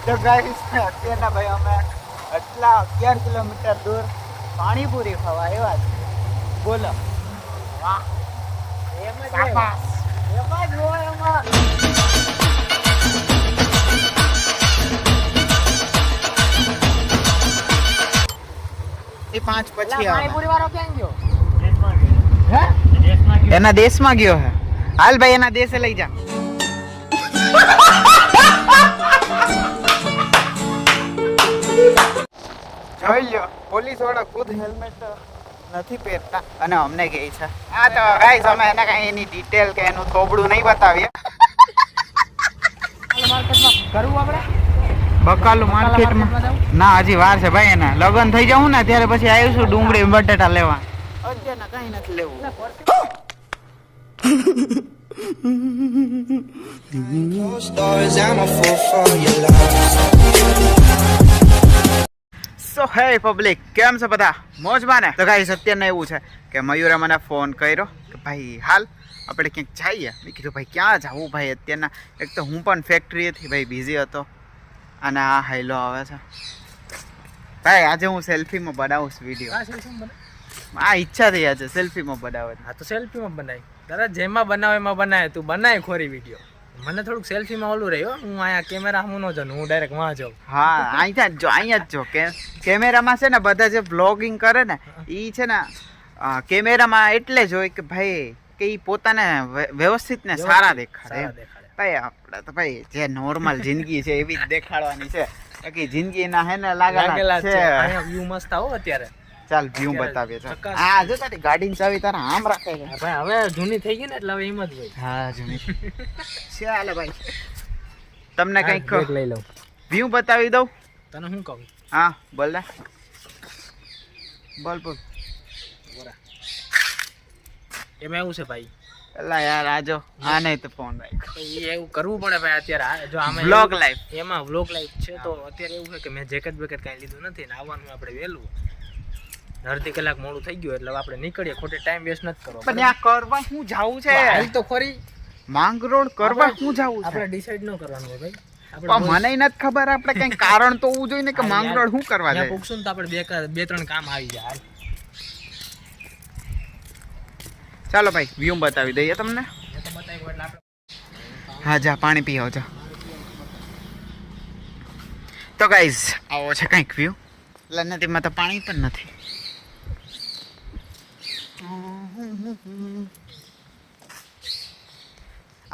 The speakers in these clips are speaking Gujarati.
તો ગાઈસ અત્યારના ભાઈ અમે એટલા 11 કિલોમીટર દૂર પાણીપુરી ખાવા આવ્યા છે. બોલો વાહ, એમ જ હોય એમાં. એ 5 પછી પાણીપુરી વાળો ક્યાં ગયો? એના દેશમાં ગયો હે. હાલ ભાઈ એના દેશે લઈ જા. જોઈ લ્યો, પોલીસ વાળા ખુદ હેલ્મેટ નથી પહેરતા અને અમને કહે છે. હા તો ગાઈસ અમે એને કઈ એની ડિટેલ કે એનું થોબડું નહીં બતાવીએ. કરવું આપણે બકાલું માર્કેટમાં ના, હજી વાર છે ભાઈ. એના લગન થઈ જાઉં ને ત્યારે પછી આવીશું ડુંગળી બટાટા લેવા. અત્યારના કઈ નથી લેવું. સો હે પબ્લિક, કેમ છે બધા? મોજમાં ને? તો ગાઈસ અત્યારને એવું છે કે મયુરે મને ફોન કર્યો કે ભાઈ હાલ આપણે ક્યાંક જઈએ. મેં કીધું ભાઈ ક્યાં જવું ભાઈ અત્યારના? એક તો હું પણ ફેક્ટરીએથી ભાઈ બિઝી હતો અને આ હાઈલો આવે છે ભાઈ. આજે હું સેલ્ફીમાં બનાવું વિડીયો. આ ઈચ્છા થઈ આજે સેલ્ફીમાં બનાવે. હા તો સેલ્ફીમાં બનાવી તારા જેમાં બનાવે એમાં બનાવે. તું બનાય ખોરી વિડીયો. મને થોડુંક સેલ્ફીમાં ઓલું રહ્યો. હું અહીંયા કેમેરા હું ન જાઉં, હું ડાયરેક્ટ વાં જાઉં. હા અહીંયા જ જો કે કેમેરામાં છે ને બધા જે વ્લોગિંગ કરે ને એ છે ને કેમેરામાં એટલે જ હોય કે ભાઈ કે એ પોતાને વ્યવસ્થિત ને સારા દેખાડે. ભાઈ આપણે તો ભાઈ જે નોર્મલ જિંદગી છે એવી જ દેખાડવાની છે. બાકી જિંદગી ના હે ને લાગેલા છે. અહીંયા વ્યૂ મસ્ત આવો અત્યારે. ચાલ વ્યૂ બતાવીએ. હા જો તારી ગાડીની ચાવી તારા આમ રાખે છે ભાઈ. હવે જૂની થઈ ગઈ ને એટલે હવે એમ જ હોય. હા જૂની છે. હાલે ભાઈ તમને કંઈક લઈ લઉં, વ્યૂ બતાવી દઉં. તને શું કહું? હા બોલ ને, બોલ. એમાં એવું છે ભાઈ, એલા યાર આજો આ નહીં તો ફોન રાખ. એવું કરવું પડે ભાઈ. અત્યારે જો આમાં વ્લોગ લાઈફ, એમાં વ્લોગ લાઈફ છે તો અત્યારે એવું છે કે મેં જેકેટ બેકેટ કાંઈ લીધું નથી ને આવવાનું આપણે વહેલું. અડધી કલાક મોડું થઈ ગયું એટલે આપણે નીકળીએ. ખોટે ટાઈમ વેસ્ટ નથી કરવો. પણ આ કરવા શું જાવું છે? હાલ તો ખરી માંગરોળ કરવા શું જાવું છે? આપણે ડિસાઈડ ન કરવાનું હોય ભાઈ. પણ મને નથી ખબર. આપણે કઈ કારણ તો હોવું જોઈએ ને કે માંગરોળ શું કરવા જાય. પૂછશું તો આપણે બે ત્રણ કામ આવી જાય. ચાલો ભાઈ વ્યૂ બતાવી દઈએ તમને. હા જા પાણી પી આવ જા. તો ગાઈઝ આવો છે કંઈક વ્યૂ. એટલે નદીમાં તો પાણી પણ નથી.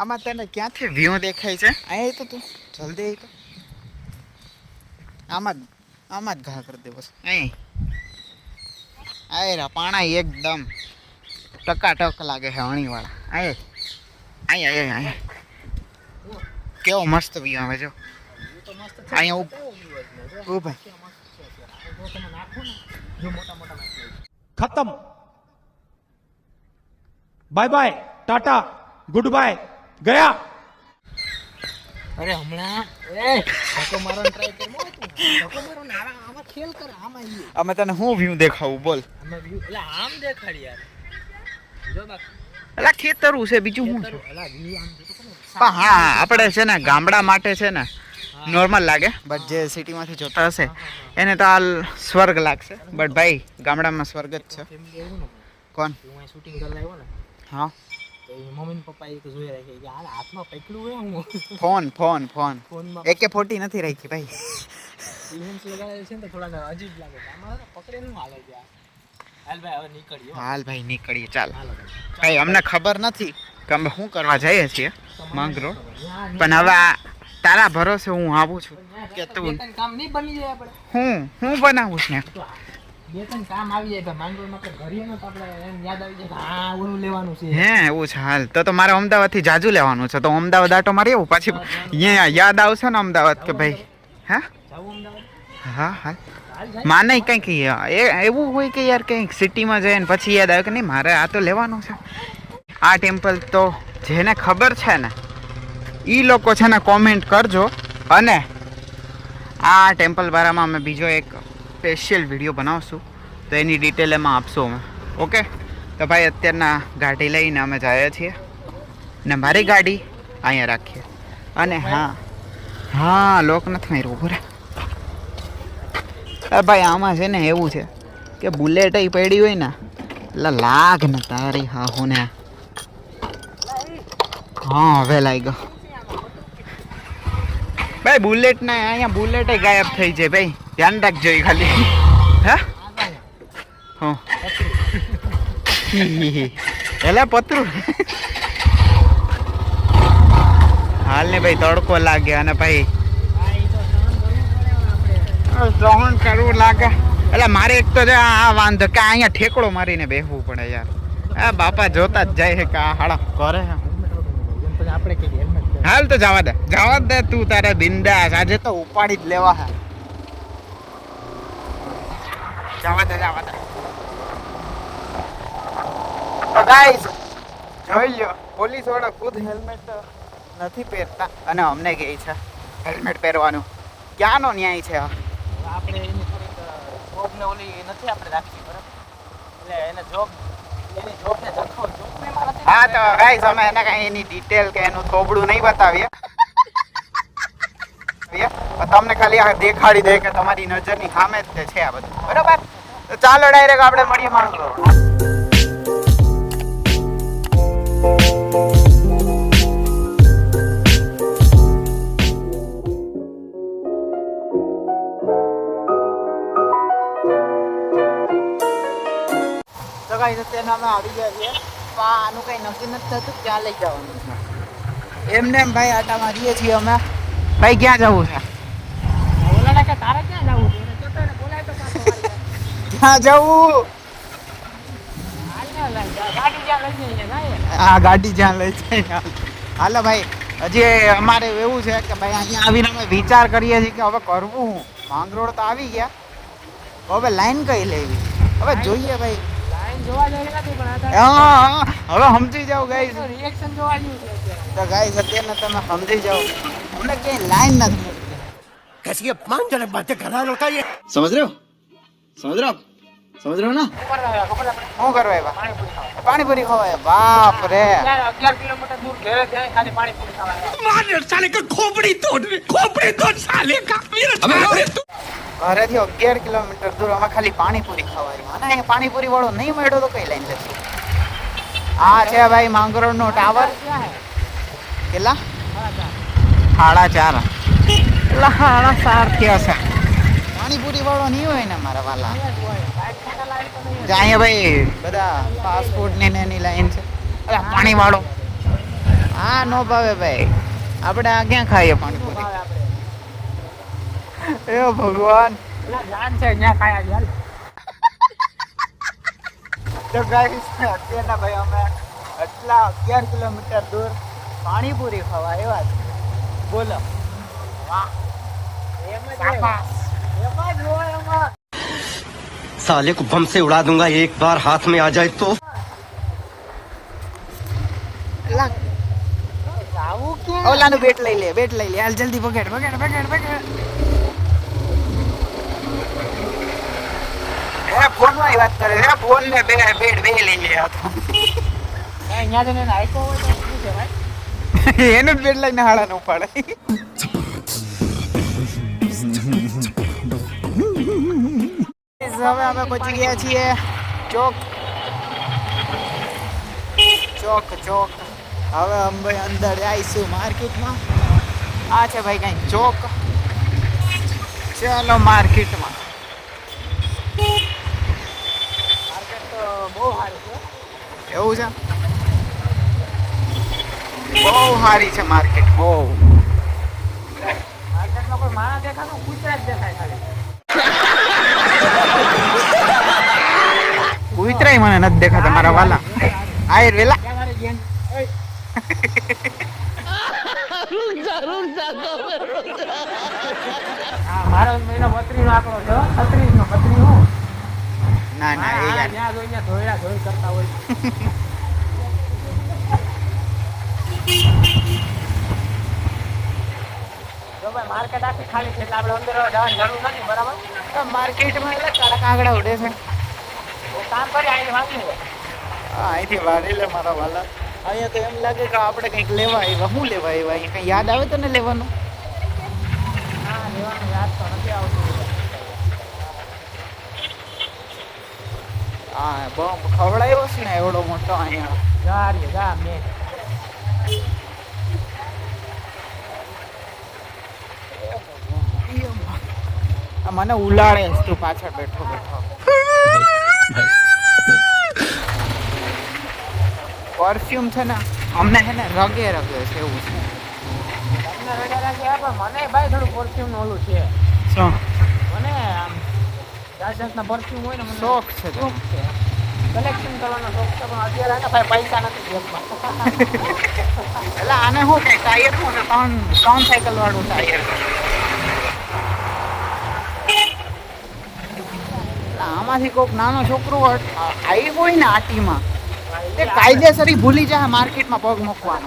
આમાં તને ક્યાંથી વ્યૂ દેખાય છે? અહીં તો તું જલ્દી તો આમાં જ ઘા કરી દે બસ. અહીં આયરા પાણા એકદમ ટકાટક લાગે છે અણીવાળા. અહીંયા કેવો મસ્ત વ્યૂ આવે જો. અહીંયા ઉભા खत्म bye bye tata good bye गया. અરે હમણાં ધક્કો મારવાનો ટ્રાય કર. ધક્કો મારો ને આમાં ખેલ કર. આમાં અમે તને શું વ્યૂ દેખાવું બોલ? આમાં વ્યૂ એટલે આમ દેખાડ યાર. જો બાક એટલે ખેતરું છે બીજું શું છે? એટલે વ્યૂ આમ જો તો પણ હા આપણે છે ને ગામડા માટે છે ને નોર્મલ લાગે. બટ જે સિટીમાંથી જોતા હશે એને તો હાલ સ્વર્ગ લાગશે. બટ ભાઈ ગામડામાં સ્વર્ગ જ છે. ફેમિલી આવ્યું ને કોણ? હું અહીં શૂટિંગ કરવા આવ્યો ને હા તો એ મમ્મી ને પપ્પા એક જોઈ રાખે કે હાલ હાથમાં પકડ્યું હોય હું ફોન ફોનમાં AK-40 નથી રાખી ભાઈ. લેન્સ લગાવેલ છે ને તો થોડા અજીબ લાગે. આમાં પકડે નું હાલે છે. હાલ ભાઈ હવે નીકળીએ. હાલ ભાઈ નીકળીએ. ચાલ હાલો ભાઈ અમને ખબર નથી કે અમે શું કરવા જઈએ છીએ માંગરોળ. પણ હવે તારા ભરોસે હું આવું છું કે તું કામ નહીં બની જાય. આપણે હું બનાવું છું ને બે ત્રણ કામ આવી જાય. માંગરોળમાં આપણે ઘરે તો આપણે એમ યાદ આવી જાય હા ઓલું લેવાનું છે. હે એવું છે? હાલ તો મારે અમદાવાદથી જાજુ લેવાનું છે. તો અમદાવાદ આટો મારી આવું પાછી. અહીંયા યાદ આવશે ને અમદાવાદ કે ભાઈ હા જાવું અમદાવાદ. હા હાલ માને કંઈક એવું હોય કે યાર કંઈક સિટીમાં જઈને પછી યાદ આવે કે નહીં મારે આ તો લેવાનું છે. આ ટેમ્પલ તો જેને ખબર છે ને એ લોકો છે ને કોમેન્ટ કરજો. અને આ ટેમ્પલ બારામાં અમે બીજો એક સ્પેશિયલ વિડીયો બનાવશું તો એની ડિટેલ એમાં આપશું અમે. ઓકે તો ભાઈ અત્યારના ગાડી લઈને અમે જઈએ છીએ ને મારી ગાડી અહીંયા રાખીએ. અને હા હા લોક નથી માર્યો પૂરે. ભાઈ આમાં છે ને એવું છે કે બુલેટ પડી હોય ને એટલે લાગ ને તારી હા હું ને. હા હવે લાગ્યો ભાઈ બુલેટ ના અહીંયા બુલેટ ગાયબ થઈ જાય ભાઈ ધ્યાન રાખજો એ ખાલી. હે હા એટલે પતરું હાલ ને ભાઈ તડકો લાગે અને ભાઈ સહન કરવું લાગે એટલે મારે એક તો આ વાંધો કે અહીંયા ઠેકડો મારીને બેસવું પડે યાર. આ બાપા જોતા જ જાય છે કે આ હાડા કરે આપણે કે હેલ્મેટ હાલ તો જવા દે તું તારે બિંદાસ આજે તો ઉપાડી જ લેવા હે. જવા દે તો ગાઈસ જોઈ લ્યો પોલીસ વાળા ખુદ હેલ્મેટ નથી પહેરતા અને અમને કહે છે હેલ્મેટ પહેરવાનું. ક્યાંનો ન્યાય છે આપણે એની થોડીક જોબ ને ઓલી નથી આપણે રાખી બરાબર એટલે એને જોબ એની જોબ ને જખો જોબ ને માં નથી. હા તો ગાઈસ અમે એને કઈ એની ડિટેલ કે એનું થોબડું નહીં બતાવીએ તમને ખાલી આ દેખાડી દે કે તમારી નજરની સામે જ છે આ બધું બરાબર. તો ચાલો ડાયરેક્ટ આપણે મળીએ માંગલો. તો ગાઈસ અત્યારે અમે આવી ગયા છીએ પણ આનું કઈ નક્કી નથી થતું ક્યાં લઈ જવાનું છે. એમને એમ ભાઈ આટા મારીએ છીએ અમે. ભાઈ ક્યાં જવું છે? ઓલાને કે તારે ક્યાં જવું છે એને કહેતો ને બોલાય તો પાછો ક્યાં જવું? ગાડી જ્યાં લઈ જઈએ જાય. આ ગાડી જ્યાં લઈ જાય હાલો ભાઈ. હજી અમારે એવું છે કે ભાઈ અહીંયા આવીને અમે વિચાર કરીએ છીએ કે હવે કરવું હું. માંગરોળ તો આવી ગયા હવે લાઈન કઈ લેવી હવે જોઈએ ભાઈ. લાઈન જોવા જેવી નથી પણ હા હવે સમજી જાઓ ગાઈસ. રિએક્શન જોવા જેવું છે. તો ગાઈસ અત્યારે તમે સમજી જાઓ અમને ક્યાંય લાઈન નથી મળતી. कैसी अपमानजनक बातें कर रहा है लड़का ये। સમજ રહ્યો ના શું કરવા આવ્યા? પાણીપુરી ખવાય બાપ રે. 11 કિલોમીટર દૂર ઘરે જાય ખાલી પાણીપુરી ખાવા. मार साले का खोपड़ी तोड़ साले का। ઘરેથી 11 કિલોમીટર દૂર અમે ખાલી પાણીપુરી ખવાય અને અહીંયા પાણીપુરી વાળો નહીં મળ્યો તો કઈ લાઈન લેશું. આ છે ભાઈ માંગરોળ નો ટાવર. કેટલા? 4:30. એટલે 4:30 થયા છે. પાણીપુરી વાળો નહીં હોય ને મારા વાલા. અહીંયા ભાઈ બધા ફાસ્ટ ને એની લાઈન છે. અરે પાણી વાળો હા નો ભાવે ભાઈ. આપણે આ ક્યાં ખાઈએ પાણીપુરી? એ ભગવાન જાન છે ત્યાં ખાયા જાય. તો ગાઈસ અત્યારના ભાઈ અમે એટલા 11 કિલોમીટર દૂર પાણીપુરી ખાવા આવ્યા છે. બોલો વાહ. साले को बम से उड़ा दूंगा एक बार हाथ में आ जाए तो। ઓલાનું બેટ લઈ લે હાલ જલ્દી પકડ. ફોન માં વાત કરે છે. ફોન ને બેટ લઈ લે અહીંયા જઈને આઈકો હોય તો શું છે ભાઈ? એનું જ બેટ લઈને હાડા ઉપાડે. હવે અમે પહોંચી ગયા છીએ ચોક. હવે અમે અંદર આવીશું માર્કેટમાં. આ છે ભાઈ કઈ ચોક. ચાલો માર્કેટમાં. માર્કેટ તો બહુ સારું છે. એવું છે બહુ સારી છે માર્કેટ બહુ. માર્કેટમાં કોઈ માણસ દેખાતું કૂતરા જ દેખાય ખાલી. કુતરાય મને નથી દેખાતા મારા વાલા. આયર વેલા મારો મહિનો 32 નો આંકડો છે. 36 નો 32 હું ના એ યાર ત્યાં જોઈને ધોળા કરતા હોય. જો ભાઈ માર્કેટ આખી ખાલી છે એટલે આપણે અંદર જવાની જરૂર નથી બરાબર. માર્કેટમાં એટલે કાળા કાગડા ઉડે છે. કામ કરી આવીને વાંચી લે. હા અહીંથી વાળી લે મારા વાલા. અહીંયા તો એમ લાગે કે આપણે કંઈક લેવા આવ્યા. શું લેવા આવ્યા? અહીંયા કંઈ યાદ આવે તો ને લેવાનું. બોમ્બ ખવડાવ્યો છે ને એવડો મોટો અહીંયા. જા રે જા મેં આ મને ઉલાડે છે તું પાછળ બેઠો બેઠો. પરફ્યુમ છે ને અમને છે ને રગે રગે છે એવું છે. તમને રડા રાખે પણ મને ભાઈ થોડું પરફ્યુમ નું ઓલું છે. શું મને આમ જાતના પરફ્યુમ હોય ને મને શોખ છે તને? શોખ છે. કલેક્શન કરવાનો શોખ છે પણ અત્યારે આને ભાઈ પૈસા નથી જેબમાં. એટલે આને શું કે ટાયર શું છે? ત્રણ સાયકલ વાળું ટાયર. આમાંથી કોઈક નાનો છોકરો આવ્યો હોય ને આટીમાં તે કાયદેસર ઈ ભૂલી જાય માર્કેટમાં પગ મૂકવાનો.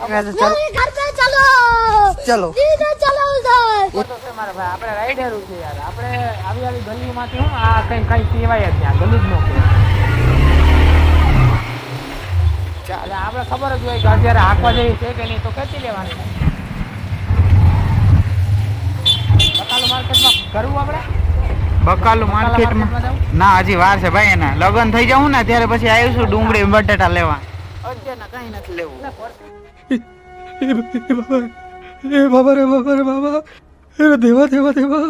ચલો એ તો છે મારા ભાઈ આપણે રાઈડર છે યાર. આપણે આવી આવી ગલીમાંથી હું આ કઈ કહેવાય જ ત્યાં ગલું જ ન કહેવાય. એટલે આપણે ખબર જ હોય કે અત્યારે આંકવા જેવી છે કે નહીં તો ખેંચી લેવાની. બકાલું માર્કેટમાં કરવું આપણે બકાલું માર્કેટમાં ના હજી વાર છે ભાઈ. એના લગન થઈ જાઉં ને ત્યારે પછી આવીશું ડુંગળી બટેટા લેવા. અત્યારે કઈ નથી લેવું. બાબા રે બાબા રે બાબા એ દેવા દેવા દેવા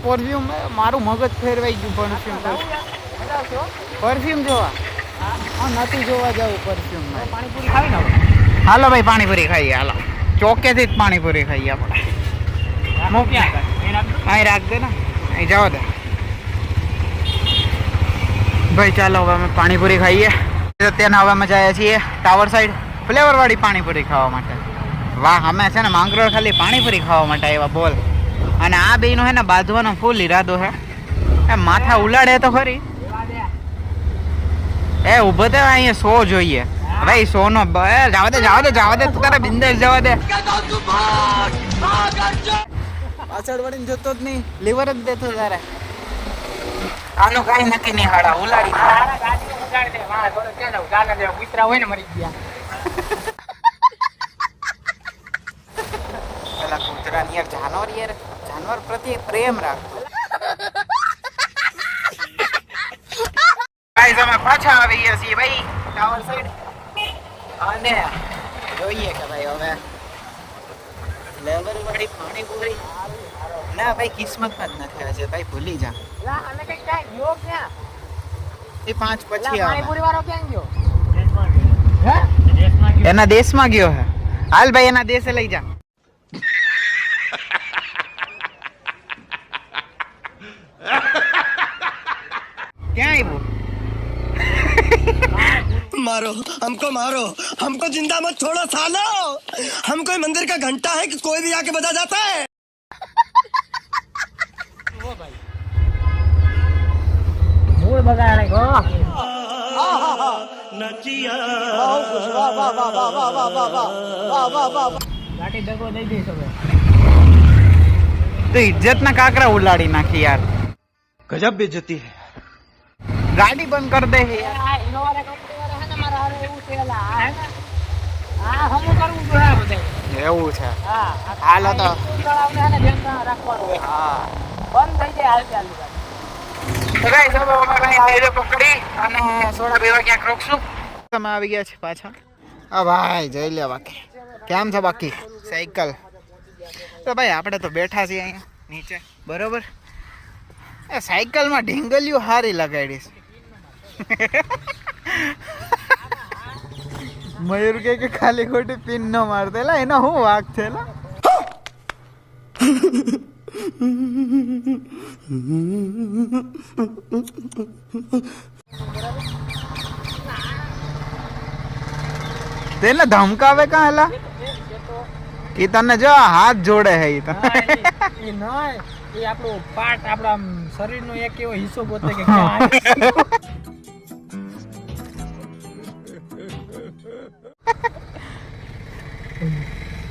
પરફ્યુમ મારું મગજ ફેરવાઈ ગયું. પરફ્યુમ જોવા નથી જોવા જવું પરફ્યુમ. પાણીપુરી ખાવી ને હાલો ભાઈ પાણીપુરી ખાઈએ. હાલો ચોકેથી જ પાણીપુરી ખાઈએ આપણે. અહીં રાખ દે ને અહીં જવા દે ભાઈ. ચાલો હવે અમે પાણીપુરી ખાઈએ. અત્યારના હવે અમે જઈએ છીએ ટાવર સાઈડ ફ્લેવર વાળી પાણીપુરી ખાવા માટે. વાહ અમે છે ને માંગરોળ ખાલી પાણીપુરી ખાવા માટે આવ્યા બોલ. અને આ બેનો હે ને બાંધવાનો ફૂલ ઈરાદો હે. એ માથા ઉલાડે તો ખરી. એ ઉભો થયો અહીંયા શો જોઈએ ભાઈ. શો નો જવા દે જવા દે જવા દે તું તારે બિંદાસ જવા દે. પાછળ વળીને જોતો જ નહીં. લીવર જ દેતો તારે. આનું કાંઈ નક્કી નહીં. હાડા ઉલાડી કૂતરા હોય ને મરી ગયા. પેલા કૂતરા યાર જાનવર પ્રત્યે પ્રેમ રાખો. ગાઈસ અમે પાછા આવી ગયા છીએ ભાઈ ટાવર સાઈડ. અને જોઈએ કે ભાઈ હવે ફ્લેવર વાળી પાણીપુરી ના ભાઈ કિસ્મતમાં જ નથી આજે ભાઈ. ભૂલી જા. અને કઈ ક્યાં ગયો ક્યાં? એ 5 પછી આવે. પાણીપુરી વાળો ક્યાં ગયો? એના દેશમાં ગયો હે. હાલ ભાઈ એના દેશે લઈ જા. ક્યાં આવ્યું? मारो हमको जिंदा मत छोड़ो सालो. हम कोई मंदिर का घंटा है कि कोई भी आके बजा जाता है. મૂળ બગાડે ગો. ગાડી દગો દઈ દઈશ હવે. તો ઇજ્જત ના કાકરા ઉલાડી નાખી યાર. गजब बेइज्जती है. ગાડી બંધ કર દે યાર. આ ઇનોવા કંપની વાળા હે ને મારા હારે એવું છે લા. આ હે ને આ હમું કરવું જોઈએ આ બધે. એવું છે. હા હાલો તો. તળાવને હે ને ધ્યાન રાખવાનું હોય. હા બંધ થઈ જાય હાલ ચાલુ. તો ગાઈસ હવે અમે ભાઈ હાઈવે પકડી અને સોડા પીવા ક્યાંક રોકશું. તમે આવી ગયા છે પાછા. હા ભાઈ જઈ લે. બાકી કેમ છે બાકી સાયકલ? તો ભાઈ આપણે તો બેઠા છીએ અહીંયા નીચે બરોબર. એ સાયકલમાં ઢીંગલીઓ હારી લગાડીશ. મયુર કે ખાલી ખોટી પિન ન મારતો. એલા એનો શું વાક છે? એલા તેને ધમકાવે કા? એલા એ તને જો હાથ જોડે હે. એ નય એ આપણો પાર્ટ આપણા શરીરનો એક એવો હિસ્સો પોતે કે ક્યાં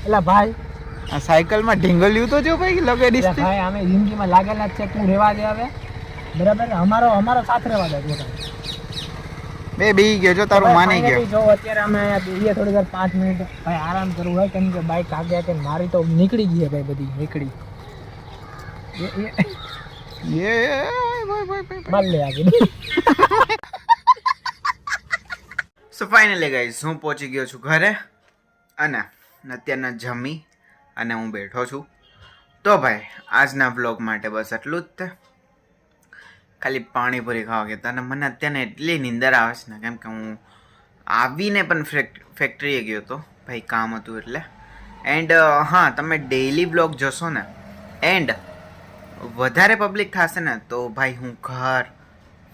એલા ભાઈ આ સાયકલમાં ઢીંગલ્યું તો જો ભાઈ લગાડીશ. ભાઈ અમે જિંદગીમાં લાગેલા જ છે. તું રહેવા દે હવે બરાબર. અમારો સાથ રહેવા દે. બે બી ગયો જો તારું માની ગયો. જો અત્યારે અમે અહીંયા બેહીએ થોડી વાર 5 મિનિટ ભાઈ આરામ કરવું હોય કેમ કે બાઈક આગે કે મારી તો નીકળી ગઈ છે ભાઈ. બધી નીકળી માર લે આગળ. સો ફાઇનલી ગાઈઝ હું પહોંચી ગયો છું ઘરે અને અત્યારના જમી અને હું બેઠો છું. તો ભાઈ આજના વ્લોગ માટે બસ એટલું જ તે. ખાલી પાણીપુરી ખાવા ગયા હતા અને મને અત્યારે એટલી નીંદર આવે છે ને, કેમ કે હું આવીને પણ ફેક્ટરીએ ગયો હતો ભાઈ, કામ હતું એટલે. એન્ડ હા, તમે ડેઈલી બ્લોગ જોશો ને એન્ડ વધારે પબ્લિક થશે ને તો ભાઈ હું ઘર,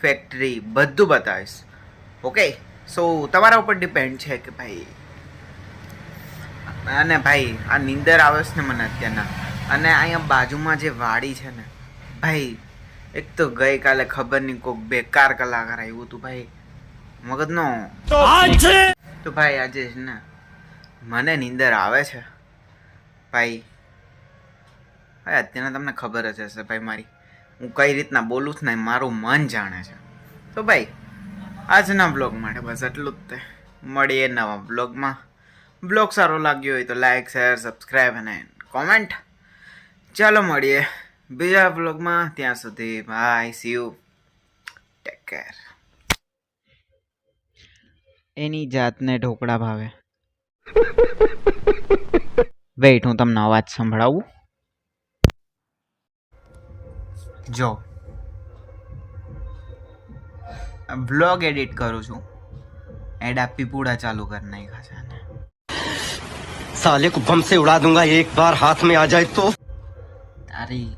ફેક્ટરી બધું બતાવીશ. ઓકે, સો તમારા ઉપર ડિપેન્ડ છે કે ભાઈ. અને ભાઈ આ નીંદર આવે છે ને મને અત્યારના. અને અહીંયા બાજુમાં જે વાડી છે ને ભાઈ, એક તો ગઈકાલે ખબર નહીં કોઈક બેકાર કલાકાર આવ્યું હતું ભાઈ, મગજનો તો ભાઈ આજે છે ને મને નીંદર આવે છે ભાઈ. ભાઈ અત્યારના તમને ખબર જ હશે ભાઈ મારી હું કઈ રીતના બોલું છું ને, મારું મન જાણે છે. તો ભાઈ આજના બ્લોગ માટે બસ એટલું જ તે. મળીએ નવા બ્લોગમાં. બ્લોગ સારો લાગ્યો હોય તો લાઈક, શેર, સબસ્ક્રાઈબ અને કોમેન્ટ. ચાલો મળીએ બીજા બ્લોગમાં. ત્યાં સુધી bye, see you, take care. એની જાતને ઢોકળા ભાવે. વેઇટ, હું તમને અવાજ સંભળાવું. જો બ્લોગ એડિટ કરું છું એડ આ પીપુડા ચાલુ કરી નાખ્યા છે ને. साले को बम से उड़ा दूंगा एक बार हाथ में आ जाए तो. તારી